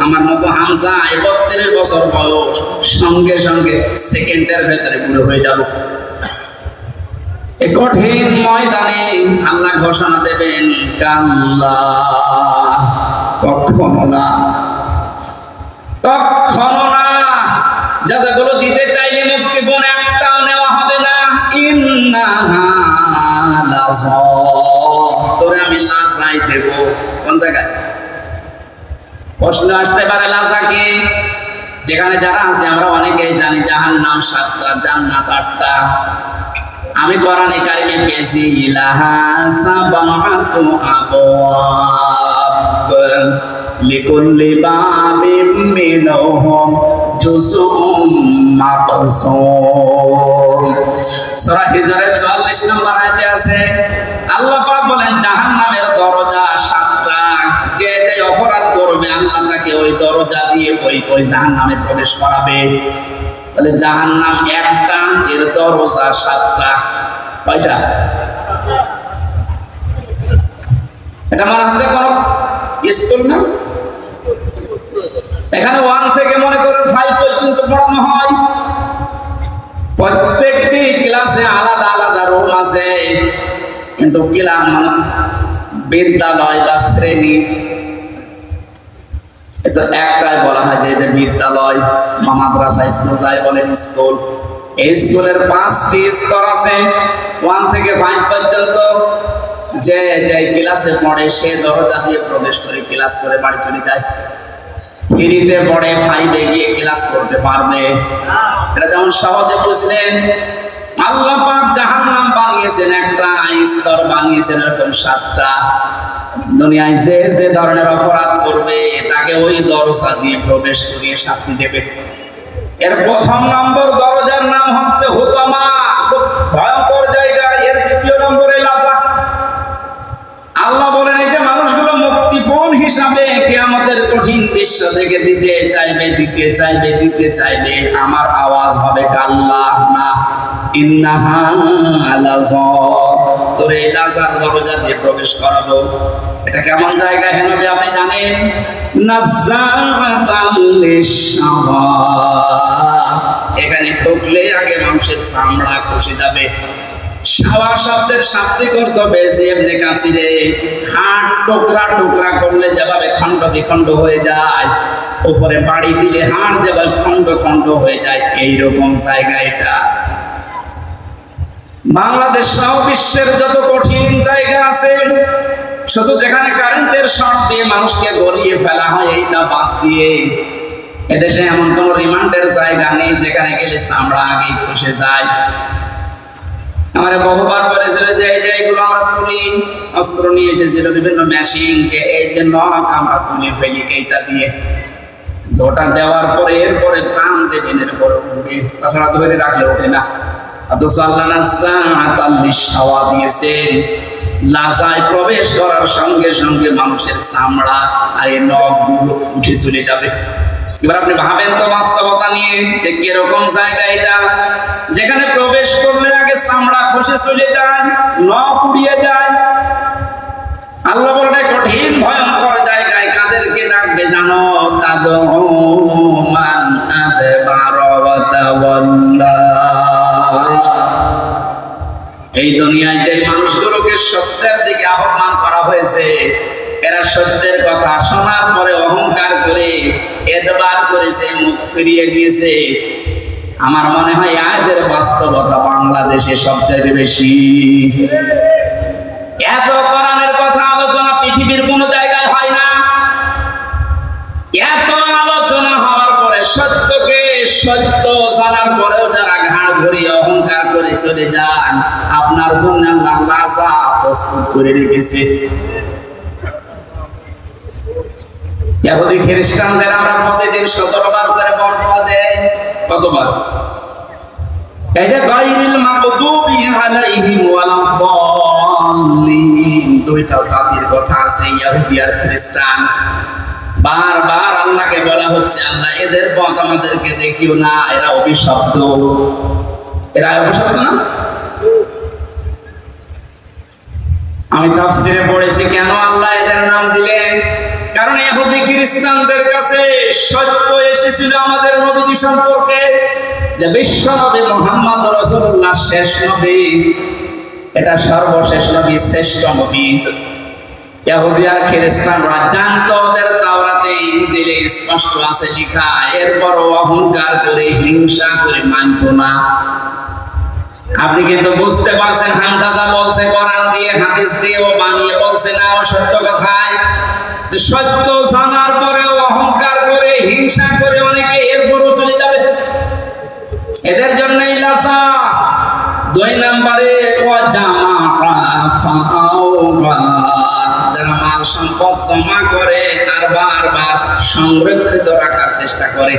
আমার মতো হামজা 32 বছর বয়স, সঙ্গে সঙ্গে সেকেন্ডের ভেতরে বুড়ো হয়ে যাব। এই কঠিন ময়দানে আল্লাহ ঘোষণা দেবেন কাল্লা, কখনো না, কখনো না, যাদেরগুলো দিতে চাইলে মুক্তিপণ একটাও নেওয়া হবে না। ইন্নাহা লাযা, তোরে আমি লাজাই দেব। কোন জায়গায়? প্রশ্ন আসতে পারে লাজা কি? যেখানে যারা আছে আমরা অনেকেই জানি জাহান্নাম 7টা, জান্নাত 8টা। আমি কোরআনে কারিমে পেয়েছি ইলাহা সাবাতু আবওয়াব লিকুল্লি বাবিম মিনহুম জুজউম মাকসুম। সূরা হিজরের 44 নম্বর আয়াতে আছে, আল্লাহ পাক বলেন জাহান্নামের দরজা 7টা, যে যে অপরাধ করবে আল্লাহ তাকে ওই দরজা দিয়ে ওই জাহান্নামে প্রবেশ করাবে। তাহলে জাহান্নাম একটা, এর দরজা 7টা। কয়টা? এটা মনে হচ্ছে কোন স্কুল না? এখানে 1 থেকে মনে করেন 5 পর্যন্ত পড়ানো হয়। প্রত্যেকটি ক্লাসে আলাদা আলাদা রুম আছে, কিন্তু ক্লাস বিদ্যালয় বা শ্রেণী এটা একটাই বলা হয় যে এটা বিদ্যালয় বা মাদ্রাসা, স্কুল যাই বলেন স্কুল। এই স্কুলের 5টি স্তর আছে, 1 থেকে 5 পর্যন্ত। যে যে ক্লাসে পড়ে সে দরজা দিয়ে প্রবেশ করে ক্লাস করে বাড়ি চলে যায়। 3-তে পড়ে 5-এ গিয়ে ক্লাস করতে পারবে। এটা যেমন সহজে বুঝলেন। আল্লাহ পাক জাহান্নাম বানিয়েছেন একটা, স্তর বানিয়েছেন এরকম 7টা। দুনিয়ায় যে যে ধরনের অপরাধ করবে তাকে ওই দরজা দিয়ে প্রবেশ করিয়ে শাস্তি দেবে। এর প্রথম নম্বর দরজার নাম হচ্ছে হুতামা, খুব ভয়ঙ্কর জায়গা। এর দ্বিতীয় নম্বরে লাজা। আল্লাহ বলেন এই যে মানুষগুলো মুক্তিপণ হিসাবে কিয়ামতের কঠিন দৃশ্য থেকে দিতে চাইবে, দিতে চাইবে, দিতে চাইবে, আমার আওয়াজ হবে কাল্লা না, ইন্নাহা লাযা, তোরে লাজার দরজা দিয়ে প্রবেশ করাবো। এটা কেমন জায়গা হে নবী আপনি জানেন? নাযারাতাল লিশশাওয়া, এখানে ঢুকলে আগে মানুষের চামড়া খসে যাবে। শাওয়া শব্দের শাব্দিক অর্থ পেয়েছি ইবনে কাসিরে, হাড় টুকরা টুকরা করলে যেভাবে খণ্ড বিখণ্ড হয়ে যায়, উপরে বাড়ি দিলে হাড় যেভাবে খণ্ড খণ্ড হয়ে যায়, এইরকম জায়গা এটা। বাংলাদেশ সহ বিশ্বের যত কঠিন জায়গা আছে, শুধু যেখানে কারেন্টের শর্ট দিয়ে মানুষকে গলিয়ে ফেলা হয়, এইটা বাদ দিয়ে এদেশে এমন কোন রিমান্ডের জায়গা নেই যেখানে গেলে চামড়া আগেই খসে যায়। আমরা বহুবার বলেছিল যে এই যে এগুলো আমরা তুলি, অস্ত্র নিয়ে এসেছিল বিভিন্ন মেশিন, যে এই যে নখ আমরা তুলে ফেলি এইটা দিয়ে, ওটা দেওয়ার পরে এরপরে টান দেবেন, এরপরে উঠবে, তাছাড়া ধরে রাখলে ওঠে না। লাজায় প্রবেশ করার সঙ্গে সঙ্গে মানুষের চামড়া আর এই নখগুলো উঠে চলে যাবে। এবার আপনি ভাবেন তো বাস্তবতা নিয়ে যে কিরকম জায়গা এটা, যেখানে প্রবেশ করলে আগে চামড়া খসে চলে যায়, নখ উড়িয়ে যায়। আল্লাহ বলে কঠিন ভয়ঙ্কর জায়গায় কাদেরকে ডাকবে জানো? মান আদবারা ওয়া তাওয়াল্লা। এই দুনিয়ায় যে মানুষগুলোকে সত্যের দিকে আহ্বান করা হয়েছে, এরা সত্যের কথা শোনার পরে অহংকার করে এতবার করেছে, মুখ ফিরিয়ে দিয়েছে। আমার মনে হয় আয়াতের বাস্তবতা বাংলাদেশে সবচেয়ে বেশি। এত কোরআনের কথা আলোচনা পৃথিবীর কোন জায়গায় হয় না। এত আলোচনা হওয়ার পরে সত্যকে সত্য জানার পরেও যারা ঘাড় ঘুরিয়ে অহংকার করে চলে যান, আপনার জন্য আল্লাহ লাজা প্রস্তুত করে রেখেছে। ইহুদি খ্রিস্টানদের আমরা প্রতিদিন 17 বার করে বর্ণনা দেই। কতবার? এই যে গায়রিল মাগদুবি আলাইহিম ওয়ালাদ-দাল্লিন, দুইটা জাতির কথা আছে, ইহুদি আর খ্রিস্টান। বারবার আল্লাহকে বলা হচ্ছে, আল্লাহ এদের পথ আমাদেরকে দেখিও না, এরা অভিশপ্ত। এরা অভিশপ্ত না? আমি তাফসীরে পড়েছি কেন আল্লাহ এদের নাম দিলেন। কারণ ইহুদি খ্রিস্টানদের কাছে সত্য এসেছিল আমাদের নবীজি সম্পর্কে, যে বিশ্ব নবী মুহাম্মদ রাসূলুল্লাহ শেষ নবী, এটা সর্বশেষ নবী, শ্রেষ্ঠ নবী। ইহুদি আর খ্রিস্টানরা জানতো ওদের তাওরাতে ইনজিলে স্পষ্ট আছে লেখা, এরপর অহংকার করে হিংসা করে মানত না। আপনি কিন্তু বুঝতে পারছেন হামজা যা বলছে কোরআন দিয়ে হাদিস দিয়ে ও বানিয়ে বলছে না, ও সত্য কথায়। সত্য জানার পরেও অহংকার করে হিংসা করে অনেকে এরপরও চলে যাবে। এদের জন্যই লাসা। 2 নম্বরে যারা মাল সম্পদ জমা করে আর বারবার সংরক্ষিত রাখার চেষ্টা করে।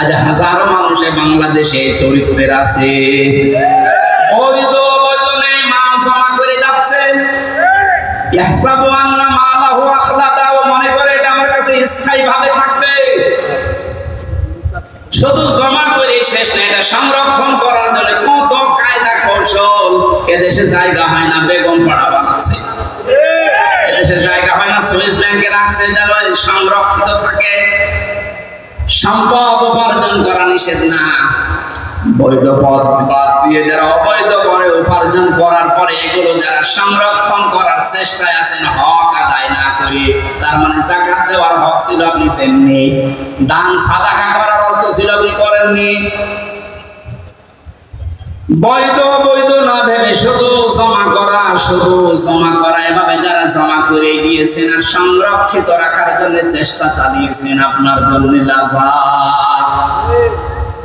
আজ হাজারো মানুষে বাংলাদেশে চরিত্রের আছে, অবৈধ নেই, মাল জমা করে যাচ্ছে। ইহসাবু আন্না মালাহু আখলাদা, ও মনে করে এটা আমার কাছে স্থায়ী ভাবে থাকবে। শুধু জমা করে শেষ না, এটা সংরক্ষণ করার জন্য কত কায়দা কৌশল। এদেশে জায়গা হয় না, বেগম পাড়া বানাচ্ছে। এদেশে জায়গা হয় না, সুইস ব্যাংকে রাখছে যেন সংরক্ষিত থাকে। সম্পদ উপার্জন করা নিষেধ না, বৈধ পথ বাদ দিয়ে যারা অবৈধ করে উপার্জন করার পরে এগুলো যারা সংরক্ষণ করার চেষ্টায় আছেন হক আদায় না করে, তার মানে যাকাত দেওয়ার হক ছিল আপনি দেননি, দান সাদাকা করার অর্থ ছিল আপনি করেননি। বৈধ বৈধ না ভেবে শুধু জমা করা, এভাবে যারা জমা করে গিয়েছেন আর সংরক্ষিত রাখার জন্য চেষ্টা চালিয়েছেন, আপনার জন্য লাজা।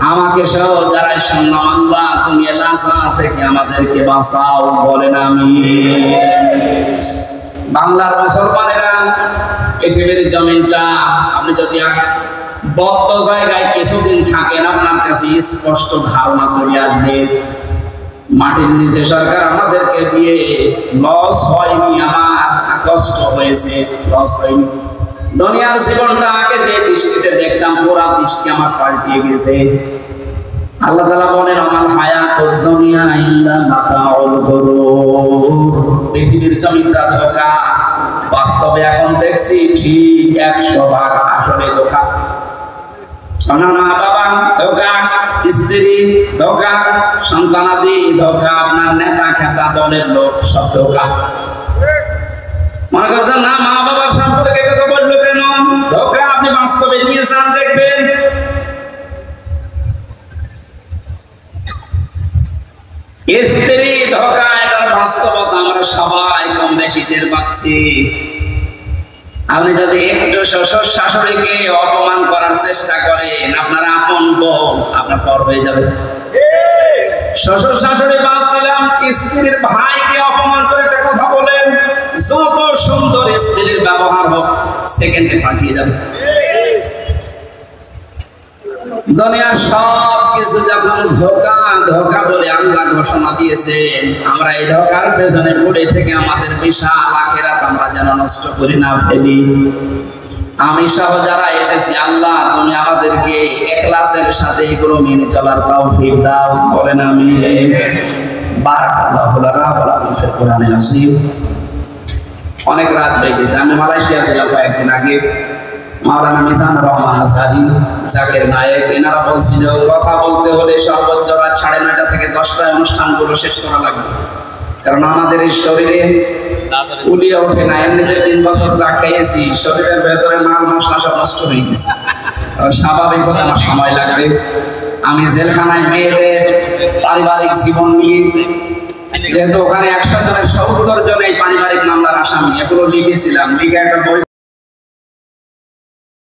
আমাকে সহ যারা শুনলাম, আল্লাহ তুমি লাজা থেকে আমাদেরকে বাঁচাও, বলেন আমিন। বাংলার মুসলমানেরা, পৃথিবীর জমিনটা আপনি যদি বদ্ধ জায়গায় কিছুদিন থাকেন, আপনার কাছে স্পষ্ট ধারণা চলে আসবে মাটির নিচে সরকার আমাদেরকে দিয়ে লস হয়নি, আমার কষ্ট হয়েছে, লস হয়নি। দুনিয়ার জীবনটা আগে যে দৃষ্টিতে দেখতাম, পুরা দৃষ্টি আমার পাল্টিয়ে গেছে। আল্লাহ তাআলা বলেন, আমার হায়াতুদ দুনিয়া ইল্লা মাতাউল গুরুর, পৃথিবীর জমিনটা ধোঁকা। বাস্তবে এখন দেখছি ঠিক 100 ভাগ আসলে ধোঁকা। আমার মা বাবা ধোঁকা, স্ত্রী ধোকা, সন্তানাদি ধোকা, আপনার নেতা খেতা দলের লোক সব ধোকা। মনে করছেন না মা বাবার সম্পর্কে কথা বললো কেন? ধোকা। আপনি বাস্তবে নিয়ে যান দেখবেন। স্ত্রী ধোকা, এটার বাস্তবতা আমরা সবাই কম বেশি টের পাচ্ছি। আপনি যদি একটু শ্বশুর শাশুড়িকে অপমান করার চেষ্টা করেন, আপনার আপন বউ আপনার পর হয়ে যাবে। শ্বশুর শাশুড়ি বাদ দিলাম, স্ত্রীর ভাইকে অপমান করে একটা কথা বলেন, যত সুন্দর স্ত্রীর ব্যবহার হোক সেকেন্ডে পাঠিয়ে যাবে। দুনিয়ার সব কিছু যখন ধোকা ধোকা বলে আল্লাহ ঘোষণা দিয়েছেন, আমরা এই ধোকার পেছনে পড়ে থেকে আমাদের বিশাল আখিরাত আমরা যেন নষ্ট করি না ফেলি। আমি সহ যারা এসেছি, আল্লাহ তুমি আমাদেরকে ইখলাসের সাথে এগুলো মেনে চলার তৌফিক দাও, বলেন আমিন। বারাকাল্লাহু লানা ওয়া লাকুম ফিল কুরআনিল আযীম। অনেক রাত হয়ে গেছে। আমি মালয়েশিয়া ছিলাম কয়েকদিন আগে। মাওলানা মিজানুর রহমান আজহারি, জাকির নায়েক, এনারা বলছিল কথা বলতে হলে সর্বোচ্চ রাত 9:30 থেকে 10টায় অনুষ্ঠানগুলো শেষ করা লাগবে, কারণ আমাদের এই শরীরে উলিয়ে ওঠে না। এমনিতে 3 বছর যা খেয়েছি, শরীরের ভেতরে মাল মশলা সব নষ্ট হয়ে গেছে, স্বাভাবিক হতে আমার সময় লাগবে। আমি জেলখানায় মেয়েদের পারিবারিক জীবন নিয়ে, যেহেতু ওখানে 100 জনের 70 জন এই পারিবারিক মামলার আসামি, এগুলো লিখেছিলাম, লিখে একটা বই